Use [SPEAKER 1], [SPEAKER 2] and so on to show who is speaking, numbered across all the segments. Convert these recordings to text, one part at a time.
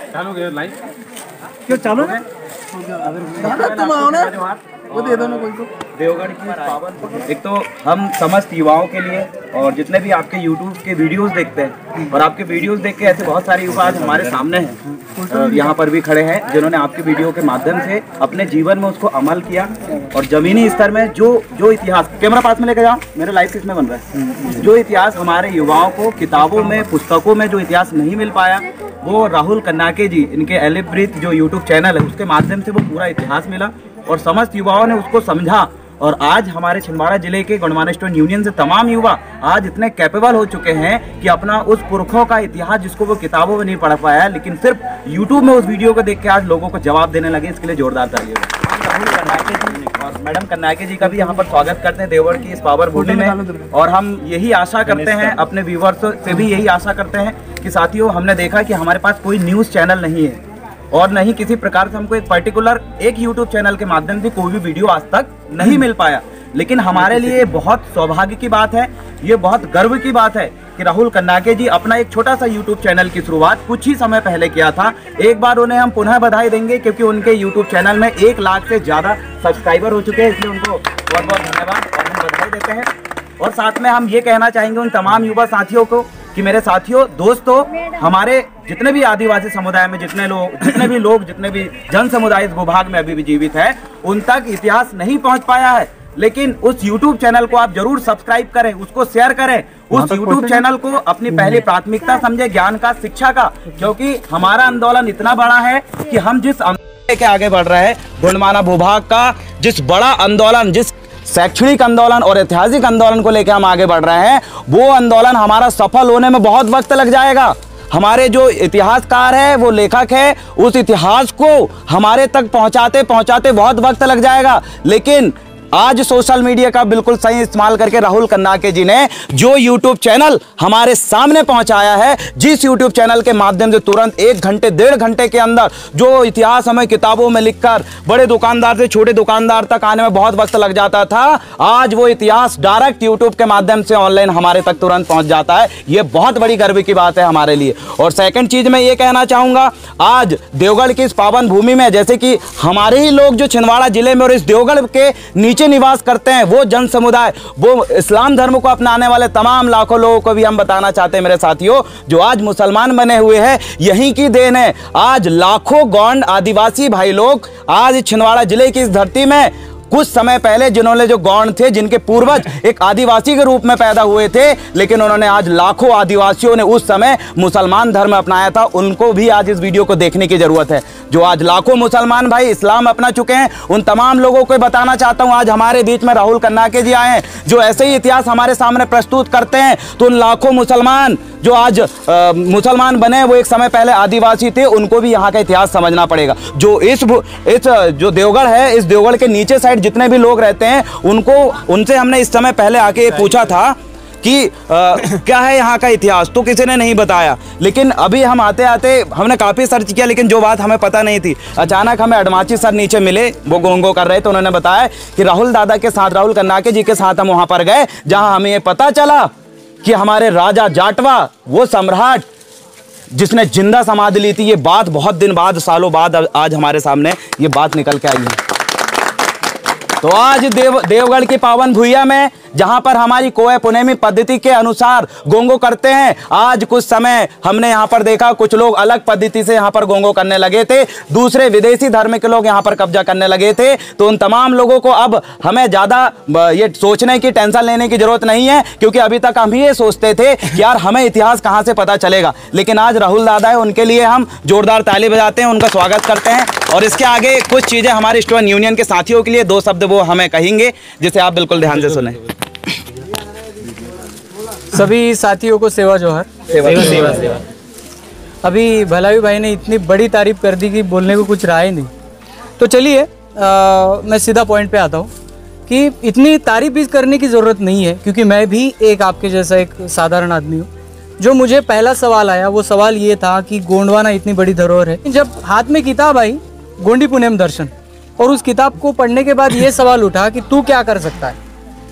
[SPEAKER 1] चालू गया लाइन
[SPEAKER 2] क्यों चालू है? तुम आओ ना, वो दे दो ना कोई को।
[SPEAKER 3] देवगढ़ की पावन, एक तो हम समस्त युवाओं के लिए और जितने भी आपके YouTube के वीडियोस देखते हैं और आपके वीडियोस देख के ऐसे बहुत सारे युवा आज हमारे सामने हैं, यहाँ पर भी खड़े हैं, जिन्होंने आपके वीडियो के माध्यम से अपने जीवन में उसको अमल किया और जमीनी स्तर में जो इतिहास, कैमरा पास में लेकर जाओ, मेरा लाइव किसमें बन रहा है, जो इतिहास हमारे युवाओं को किताबों में, पुस्तकों में जो इतिहास नहीं मिल पाया, वो राहुल कन्नाके जी, इनके एलिब्रिथ जो यूट्यूब चैनल है उसके माध्यम से वो पूरा इतिहास मिला और समस्त युवाओं ने उसको समझा। और आज हमारे छिंदवाड़ा जिले के गोंडवाना स्टूडेंट यूनियन से तमाम युवा आज इतने कैपेबल हो चुके हैं कि अपना उस पुरखों का इतिहास जिसको वो किताबों में नहीं पढ़ पाया है, लेकिन सिर्फ यूट्यूब में उस वीडियो को देख के आज लोगों को जवाब देने लगे। इसके लिए जोरदार तालियां। राहुल कन्नाके जी और मैडम कन्नाके जी का भी यहाँ पर स्वागत करते हैं देवगढ़ की इस पावर भूमि में। और हम यही आशा करते हैं, अपने व्यूवर्स से भी यही आशा करते हैं कि साथियों, हमने देखा कि हमारे पास कोई न्यूज़ चैनल नहीं है और नहीं किसी प्रकार से हमको एक पर्टिकुलर एक यूट्यूब चैनल के माध्यम से कोई भी वीडियो आज तक नहीं मिल पाया, लेकिन हमारे लिए बहुत सौभाग्य की बात है, ये बहुत गर्व की बात है कि राहुल कन्नाके जी अपना एक छोटा सा यूट्यूब चैनल की शुरुआत कुछ ही समय पहले किया था। एक बार उन्हें हम पुनः बधाई देंगे क्योंकि उनके यूट्यूब चैनल में 1 लाख से ज़्यादा सब्सक्राइबर हो चुके हैं, इसलिए उनको बहुत बहुत धन्यवाद और हम बधाई देते हैं। और साथ में हम ये कहना चाहेंगे उन तमाम युवा साथियों को कि मेरे साथियों, दोस्तों, हमारे जितने भी आदिवासी समुदाय में जितने भी जन समुदाय इस भूभाग में अभी भी जीवित है, उन तक इतिहास नहीं पहुंच पाया है, लेकिन उस YouTube चैनल को आप जरूर सब्सक्राइब करें, उसको शेयर करें, उस YouTube चैनल को अपनी पहली प्राथमिकता समझे, ज्ञान का, शिक्षा का, क्योंकि हमारा आंदोलन इतना बड़ा है कि हम जिस के आगे बढ़ रहे हैं, गोंडवाना भूभाग का जिस बड़ा आंदोलन, जिस शैक्षणिक आंदोलन और ऐतिहासिक आंदोलन को लेकर हम आगे बढ़ रहे हैं, वो आंदोलन हमारा सफल होने में बहुत वक्त लग जाएगा। हमारे जो इतिहासकार है, वो लेखक है, उस इतिहास को हमारे तक पहुंचाते पहुंचाते बहुत वक्त लग जाएगा, लेकिन आज सोशल मीडिया का बिल्कुल सही इस्तेमाल करके राहुल कन्नाके जी ने जो यूट्यूब चैनल हमारे सामने पहुंचाया है, जिस यूट्यूब चैनल के माध्यम से तुरंत 1 घंटे 1.5 घंटे के अंदर जो इतिहास हमें किताबों में लिखकर बड़े दुकानदार से छोटे दुकानदार तक आने में बहुत वक्त लग जाता था, आज वो इतिहास डायरेक्ट यूट्यूब के माध्यम से ऑनलाइन हमारे तक तुरंत पहुंच जाता है। ये बहुत बड़ी गर्व की बात है हमारे लिए। और सेकंड चीज मैं ये कहना चाहूंगा, आज देवगढ़ की इस पावन भूमि में, जैसे कि हमारे ही लोग जो छिंदवाड़ा जिले में और इस देवगढ़ के नीचे निवास करते हैं, वो जन समुदाय, वो इस्लाम धर्म को अपनाने वाले तमाम लाखों लोगों को भी हम बताना चाहते हैं मेरे साथियों, जो आज मुसलमान बने हुए हैं, यहीं की देन है। आज लाखों गौंड आदिवासी भाई लोग आज छिंदवाड़ा जिले की इस धरती में कुछ समय पहले जिन्होंने जो गौंड थे, जिनके पूर्वज एक आदिवासी के रूप में पैदा हुए थे, लेकिन उन्होंने आज लाखों आदिवासियों ने उस समय मुसलमान धर्म अपनाया था, उनको भी आज इस वीडियो को देखने की जरूरत है। जो आज लाखों मुसलमान भाई इस्लाम अपना चुके हैं, उन तमाम लोगों को बताना चाहता हूं, आज हमारे बीच में राहुल कन्नाके जी आए हैं, जो ऐसे ही इतिहास हमारे सामने प्रस्तुत करते हैं, तो उन लाखों मुसलमान जो आज मुसलमान बने, वो एक समय पहले आदिवासी थे, उनको भी यहाँ का इतिहास समझना पड़ेगा। जो इस जो देवगढ़ है, इस देवगढ़ के नीचे साइड जितने भी लोग रहते हैं, उनसे हमने इस समय पहले आके पूछा था कि क्या है यहाँ का इतिहास, तो किसी ने नहीं बताया। लेकिन अभी हम आते आते हमने काफ़ी सर्च किया, लेकिन जो बात हमें पता नहीं थी, अचानक हमें अडमाची सर नीचे मिले, वो गोंगो कर रहे थे, उन्होंने बताया कि राहुल दादा के साथ, राहुल कन्नाके जी के साथ हम वहाँ पर गए, जहाँ हमें ये पता चला कि हमारे राजा जाटवा, वो सम्राट जिसने जिंदा समाधि ली थी, ये बात बहुत दिन बाद, सालों बाद आज हमारे सामने ये बात निकल के आई है। तो आज देवगढ़ की पावन भूइया में, जहां पर हमारी कोय पुनेमी पद्धति के अनुसार गोंगो करते हैं, आज कुछ समय हमने यहां पर देखा कुछ लोग अलग पद्धति से यहां पर गोंगो करने लगे थे, दूसरे विदेशी धर्म के लोग यहां पर कब्जा करने लगे थे। तो उन तमाम लोगों को अब हमें ज़्यादा ये सोचने की, टेंशन लेने की जरूरत नहीं है, क्योंकि अभी तक हम ये सोचते थे कि यार हमें इतिहास कहाँ से पता चलेगा, लेकिन आज राहुल दादा है, उनके लिए हम जोरदार ताली बजाते हैं, उनका स्वागत करते हैं। और इसके आगे कुछ चीज़ें हमारे स्टूडेंट यूनियन के साथियों के लिए 2 शब्द वो हमें कहेंगे, जिसे आप बिल्कुल ध्यान से सुने।
[SPEAKER 4] सभी साथियों को सेवा जोहर। सेवा। अभी भलावी भाई ने इतनी बड़ी तारीफ कर दी कि बोलने को कुछ रहा ही नहीं। तो चलिए मैं सीधा पॉइंट पे आता हूँ कि इतनी तारीफ भी करने की ज़रूरत नहीं है, क्योंकि मैं भी एक आपके जैसा एक साधारण आदमी हूँ। जो मुझे पहला सवाल आया, वो सवाल ये था कि गोंडवाना इतनी बड़ी धरोहर है। जब हाथ में किताब आई गोंडी पुनेम दर्शन, और उस किताब को पढ़ने के बाद ये सवाल उठा कि तू क्या कर सकता है।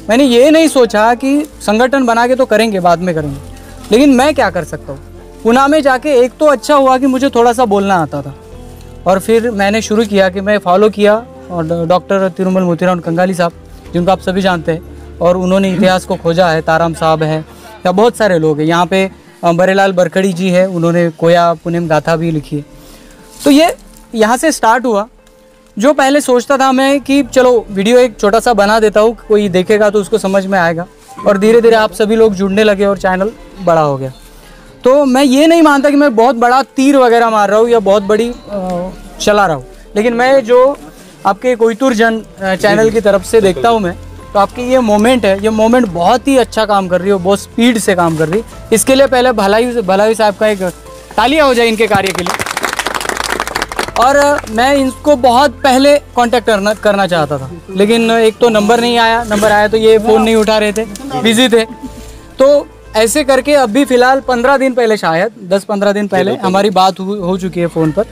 [SPEAKER 4] मैंने ये नहीं सोचा कि संगठन बना के तो करेंगे, बाद में करेंगे, लेकिन मैं क्या कर सकता हूँ। पुणे में जाके एक तो अच्छा हुआ कि मुझे थोड़ा सा बोलना आता था, और फिर मैंने शुरू किया कि मैं फॉलो किया और डॉक्टर तिरुमल मोतीराम कंगाली साहब, जिनको आप सभी जानते हैं, और उन्होंने इतिहास को खोजा है। ताराम साहब है या बहुत सारे लोग हैं यहाँ पे, बरेलाल बरखड़ी जी है, उन्होंने कोया पुण्यम गाथा भी लिखी है। तो ये यहाँ से स्टार्ट हुआ। जो पहले सोचता था मैं कि चलो वीडियो एक छोटा सा बना देता हूँ, कोई देखेगा तो उसको समझ में आएगा, और धीरे धीरे आप सभी लोग जुड़ने लगे और चैनल बड़ा हो गया। तो मैं ये नहीं मानता कि मैं बहुत बड़ा तीर वगैरह मार रहा हूँ या बहुत बड़ी चला रहा हूँ, लेकिन मैं जो आपके कोयतुर जन चैनल की तरफ से देखता हूँ मैं, तो आपकी ये मोमेंट है, ये मोमेंट बहुत ही अच्छा काम कर रही हो, बहुत स्पीड से काम कर रही। इसके लिए पहले भलाई साहब का एक तालियां हो जाए इनके कार्य के लिए। और मैं इनको बहुत पहले कांटेक्ट करना चाहता था, लेकिन एक तो नंबर नहीं आया, नंबर आया तो ये फ़ोन नहीं उठा रहे थे, बिजी थे। तो ऐसे करके अभी फ़िलहाल 15 दिन पहले, शायद 10-15 दिन पहले हमारी बात हो चुकी है फ़ोन पर,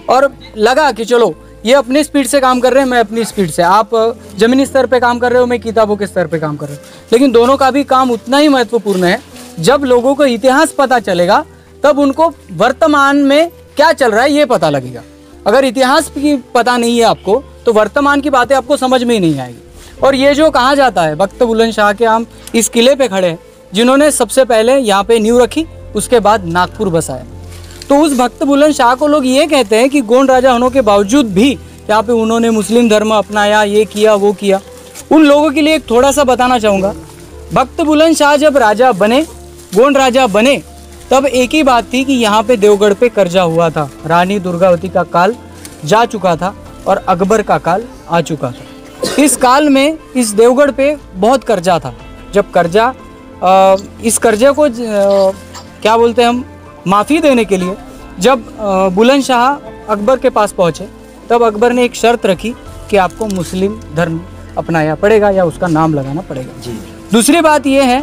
[SPEAKER 4] और लगा कि चलो ये अपनी स्पीड से काम कर रहे हैं, मैं अपनी स्पीड से, आप ज़मीनी स्तर पे काम कर रहे हो, मैं किताबों के स्तर पे काम कर रहा हूँ, लेकिन दोनों का भी काम उतना ही महत्वपूर्ण है। जब लोगों को इतिहास पता चलेगा तब उनको वर्तमान में क्या चल रहा है ये पता लगेगा। अगर इतिहास की पता नहीं है आपको तो वर्तमान की बातें आपको समझ में ही नहीं आएगी। और ये जो कहा जाता है बख्त बुलंद शाह के, हम इस किले पे खड़े हैं जिन्होंने सबसे पहले यहाँ पे नींव रखी, उसके बाद नागपुर बसाया। तो उस भक्त बुलंद शाह को लोग ये कहते हैं कि गोंड राजा होने के बावजूद भी यहाँ पे उन्होंने मुस्लिम धर्म अपनाया, ये किया वो किया। उन लोगों के लिए एक थोड़ा सा बताना चाहूँगा। भक्त बुलंद शाह जब राजा बने, गोंड राजा बने, तब एक ही बात थी कि यहाँ पे देवगढ़ पे कर्जा हुआ था। रानी दुर्गावती का काल जा चुका था और अकबर का काल आ चुका था। इस काल में इस देवगढ़ पे बहुत कर्जा था। जब कर्जा इस कर्जे को क्या बोलते हैं हम, माफ़ी देने के लिए जब बुलंद शाह अकबर के पास पहुँचे, तब अकबर ने एक शर्त रखी कि आपको मुस्लिम धर्म अपनाया पड़ेगा या उसका नाम लगाना पड़ेगा। जी। दूसरी बात यह है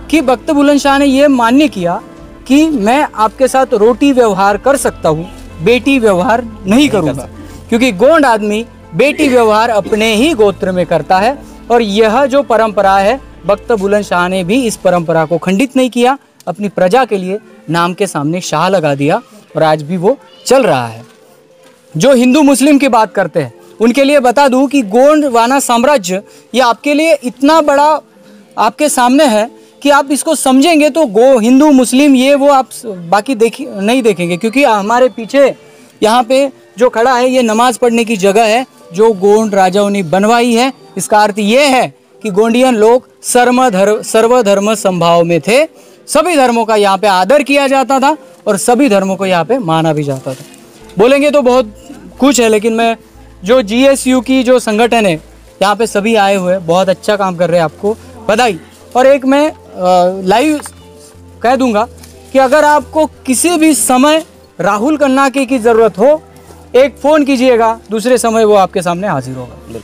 [SPEAKER 4] कि भक्त बुलंद शाह ने यह मान्य किया कि मैं आपके साथ रोटी व्यवहार कर सकता हूँ, बेटी व्यवहार नहीं करूँगा, क्योंकि गोंड आदमी बेटी व्यवहार अपने ही गोत्र में करता है। और यह जो परंपरा है, भक्त बुलंद शाह ने भी इस परंपरा को खंडित नहीं किया, अपनी प्रजा के लिए नाम के सामने शाह लगा दिया, और आज भी वो चल रहा है। जो हिंदू मुस्लिम की बात करते हैं उनके लिए बता दूं कि गोंडवाना साम्राज्य ये आपके लिए इतना बड़ा आपके सामने है कि आप इसको समझेंगे तो हिंदू मुस्लिम ये वो आप बाकी नहीं देखेंगे, क्योंकि हमारे पीछे यहाँ पे जो खड़ा है ये नमाज पढ़ने की जगह है जो गोंड राजाओं ने बनवाई है। इसका अर्थ ये है कि गोंडियन लोग सर्वधर्म संभाव में थे, सभी धर्मों का यहाँ पे आदर किया जाता था और सभी धर्मों को यहाँ पे माना भी जाता था। बोलेंगे तो बहुत कुछ है, लेकिन मैं जो GSU की जो संगठन है यहाँ पे सभी आए हुए बहुत अच्छा काम कर रहे हैं, आपको बधाई। और एक मैं लाइव कह दूंगा कि अगर आपको किसी भी समय राहुल कन्नाके की ज़रूरत हो, एक फ़ोन कीजिएगा, दूसरे समय वो आपके सामने हाजिर होगा।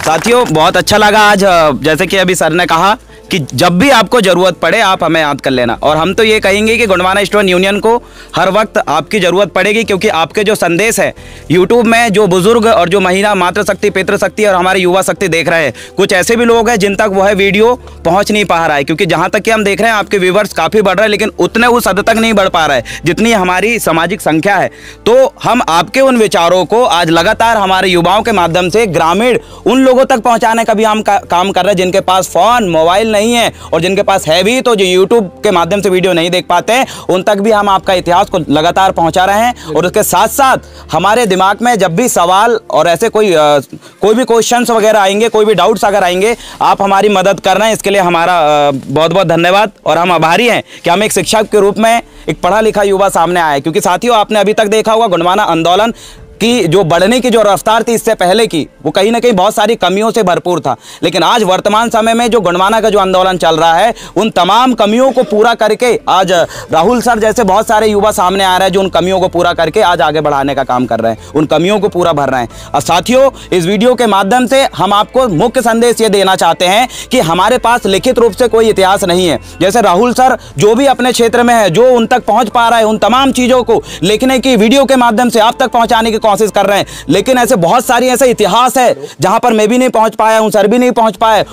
[SPEAKER 3] साथियों, बहुत अच्छा लगा आज, जैसे कि अभी सर ने कहा कि जब भी आपको ज़रूरत पड़े आप हमें याद कर लेना। और हम तो ये कहेंगे कि गोंडवाना स्टूडेंट यूनियन को हर वक्त आपकी ज़रूरत पड़ेगी, क्योंकि आपके जो संदेश है यूट्यूब में जो बुजुर्ग और जो महिला मातृशक्ति, पितृशक्ति और हमारे युवा शक्ति देख रहे हैं, कुछ ऐसे भी लोग हैं जिन तक वह वीडियो पहुँच नहीं पा रहा है, क्योंकि जहाँ तक कि हम देख रहे हैं आपके व्यूवर्स काफ़ी बढ़ रहे हैं, लेकिन उतने उस हद तक नहीं बढ़ पा रहा है जितनी हमारी सामाजिक संख्या है। तो हम आपके उन विचारों को आज लगातार हमारे युवाओं के माध्यम से ग्रामीण उन लोगों तक पहुँचाने का भी हम काम कर रहे हैं जिनके पास फ़ोन मोबाइल नहीं है, और जिनके पास है भी तो जो यूट्यूब के माध्यम से वीडियो नहीं देख पाते हैं, उन तक भी हम आपका इतिहास को लगातार पहुंचा रहे हैं। और उसके साथ साथ हमारे दिमाग में जब भी सवाल और ऐसे कोई भी क्वेश्चंस वगैरह आएंगे, कोई भी डाउट्स अगर आएंगे, आप हमारी मदद कर रहे हैं, इसके लिए हमारा बहुत बहुत धन्यवाद। और हम आभारी हैं कि हम एक शिक्षक के रूप में एक पढ़ा लिखा युवा सामने आया है, क्योंकि साथियों आपने अभी तक देखा होगा गोंडवाना आंदोलन कि जो बढ़ने की जो रफ्तार थी इससे पहले की, वो कहीं ना कहीं बहुत सारी कमियों से भरपूर था। लेकिन आज वर्तमान समय में जो गोंडवाना का जो आंदोलन चल रहा है, उन तमाम कमियों को पूरा करके आज राहुल सर जैसे बहुत सारे युवा सामने आ रहे हैं जो उन कमियों को पूरा करके आज आगे बढ़ाने का काम कर रहे हैं, उन कमियों को पूरा भर रहे हैं। और साथियों, इस वीडियो के माध्यम से हम आपको मुख्य संदेश ये देना चाहते हैं कि हमारे पास लिखित रूप से कोई इतिहास नहीं है। जैसे राहुल सर जो भी अपने क्षेत्र में है, जो उन तक पहुँच पा रहा है, उन तमाम चीज़ों को लिखने की वीडियो के माध्यम से आप तक पहुँचाने की कोशिश कर रहे हैं। लेकिन ऐसे बहुत सारी ऐसे इतिहास है जहां पर मैं भी नहीं पहुंच पाया हूं, सर भी नहीं पहुंच पाए,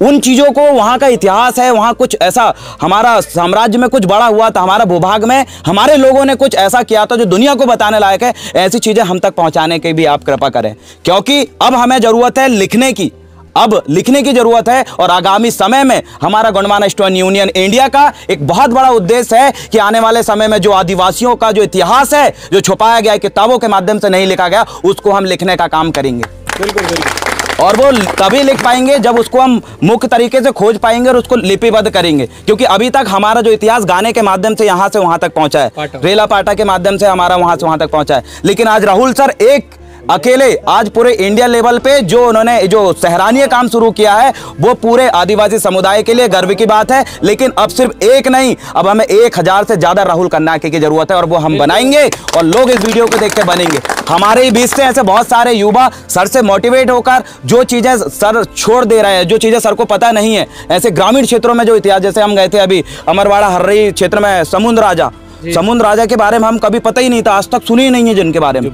[SPEAKER 3] उन चीज़ों को, वहाँ का इतिहास है, वहाँ कुछ ऐसा हमारा साम्राज्य में कुछ बड़ा हुआ था, हमारा भूभाग में हमारे लोगों ने कुछ ऐसा किया था जो दुनिया को बताने लायक है। ऐसी चीज़ें हम तक पहुँचाने की भी आप कृपा करें, क्योंकि अब हमें ज़रूरत है लिखने की, अब लिखने की जरूरत है। और आगामी समय में हमारा गोंडवाना स्टोन यूनियन इंडिया का एक बहुत बड़ा उद्देश्य है कि आने वाले समय में जो आदिवासियों का जो इतिहास है, जो छुपाया गया है, किताबों के माध्यम से नहीं लिखा गया, उसको हम लिखने का काम करेंगे।
[SPEAKER 2] बिल्कुल बिल्कुल।
[SPEAKER 3] और वो तभी लिख पाएंगे जब उसको हम मुख्य तरीके से खोज पाएंगे और उसको लिपिबद्ध करेंगे। क्योंकि अभी तक हमारा जो इतिहास गाने के माध्यम से यहाँ से वहाँ तक पहुँचा है, रेला पाटा के माध्यम से हमारा वहाँ से वहाँ तक पहुँचा है, लेकिन आज राहुल सर एक अकेले आज पूरे इंडिया लेवल पे जो उन्होंने जो सराहनीय काम शुरू किया है, वो पूरे आदिवासी समुदाय के लिए गर्व की बात है। लेकिन अब सिर्फ एक नहीं, अब हमें 1000 से ज्यादा राहुल कर्नाके की जरूरत है, और वो हम बनाएंगे और लोग इस वीडियो को देख के बनेंगे। हमारे बीच से ऐसे बहुत सारे युवा सर से मोटिवेट होकर जो चीजें सर छोड़ दे रहे हैं, जो चीजें सर को पता नहीं है, ऐसे ग्रामीण क्षेत्रों में जो इतिहास, जैसे हम गए थे अभी अमरवाड़ा हर्री क्षेत्र में, समुद्र राजा के बारे में हम कभी पता ही नहीं था, आज तक सुनी ही नहीं है जिनके बारे में,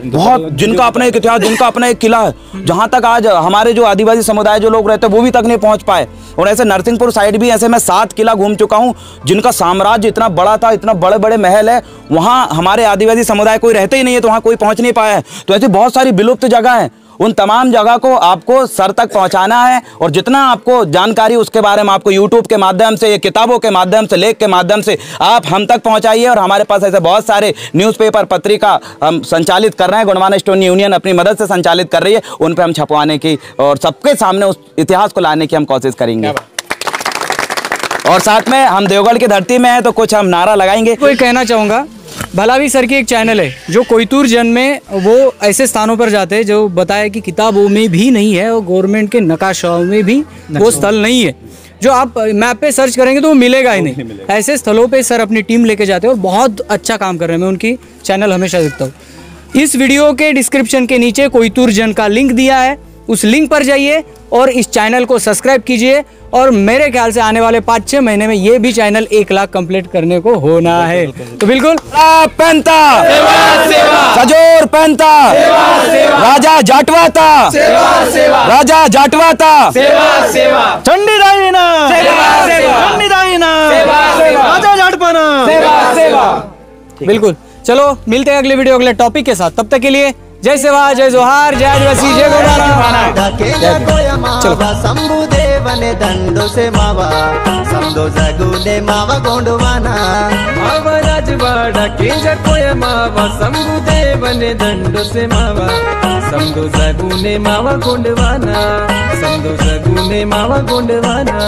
[SPEAKER 3] बहुत जिनका अपना एक इतिहास, जिनका अपना एक किला है, जहां तक आज हमारे जो आदिवासी समुदाय जो लोग रहते हैं वो भी तक नहीं पहुंच पाए। और ऐसे नरसिंहपुर साइड भी ऐसे मैं 7 किला घूम चुका हूं, जिनका साम्राज्य इतना बड़ा था, इतना बड़े बड़े महल है, वहां हमारे आदिवासी समुदाय कोई रहते ही नहीं है, तो वहां कोई पहुंच नहीं पाया है। तो ऐसी बहुत सारी विलुप्त जगह है, उन तमाम जगह को आपको सर तक पहुंचाना है। और जितना आपको जानकारी उसके बारे में आपको यूट्यूब के माध्यम से, किताबों के माध्यम से, लेख के माध्यम से आप हम तक पहुंचाइए। और हमारे पास ऐसे बहुत सारे न्यूज़पेपर, पत्रिका हम संचालित कर रहे हैं, गोंडवाना स्टोन यूनियन अपनी मदद से संचालित कर रही है, उन पर हम छपवाने की और सबके सामने उस इतिहास को लाने की हम कोशिश करेंगे। और साथ में हम देवगढ़ की धरती में हैं तो कुछ हम नारा लगाएंगे।
[SPEAKER 4] कोई कहना चाहूँगा, भलावी सर की एक चैनल है जो कोयतूर जन में, वो ऐसे स्थानों पर जाते हैं जो बताया कि किताबों में भी नहीं है और गवर्नमेंट के नक्शाओं में भी वो स्थल नहीं है, जो आप मैप पे सर्च करेंगे तो वो मिलेगा ही नहीं। ऐसे स्थलों पे सर अपनी टीम लेके जाते हैं और बहुत अच्छा काम कर रहे हैं। मैं उनकी चैनल हमेशा देखता हूँ। इस वीडियो के डिस्क्रिप्शन के नीचे कोयतूर जन का लिंक दिया है, उस लिंक पर जाइए और इस चैनल को सब्सक्राइब कीजिए। और मेरे ख्याल से आने वाले 5-6 महीने में ये भी चैनल 1 लाख कंप्लीट करने को होना है। तो बिल्कुल
[SPEAKER 3] पेंता सजोर पेंता राजा जाटवाता राजा जाटवाता
[SPEAKER 2] चंडीदायिना चंडीदायिना राजा जाटपाना।
[SPEAKER 4] बिल्कुल, चलो मिलते हैं अगले वीडियो अगले टॉपिक के साथ। तब तक के लिए जय सेवा, जय जोहार, जय आदिवासी, जय गोंडवाना।
[SPEAKER 1] शंभुदेवने दंडो से मावा समदो जगुने मावा गोंडवाना।
[SPEAKER 5] मावा राजवाड़ा के जकोय मावा शंभुदेवने दंडो से मावा समदो जगुने मावा गोंडवाना, समदो जगुने मावा गोंडवाना।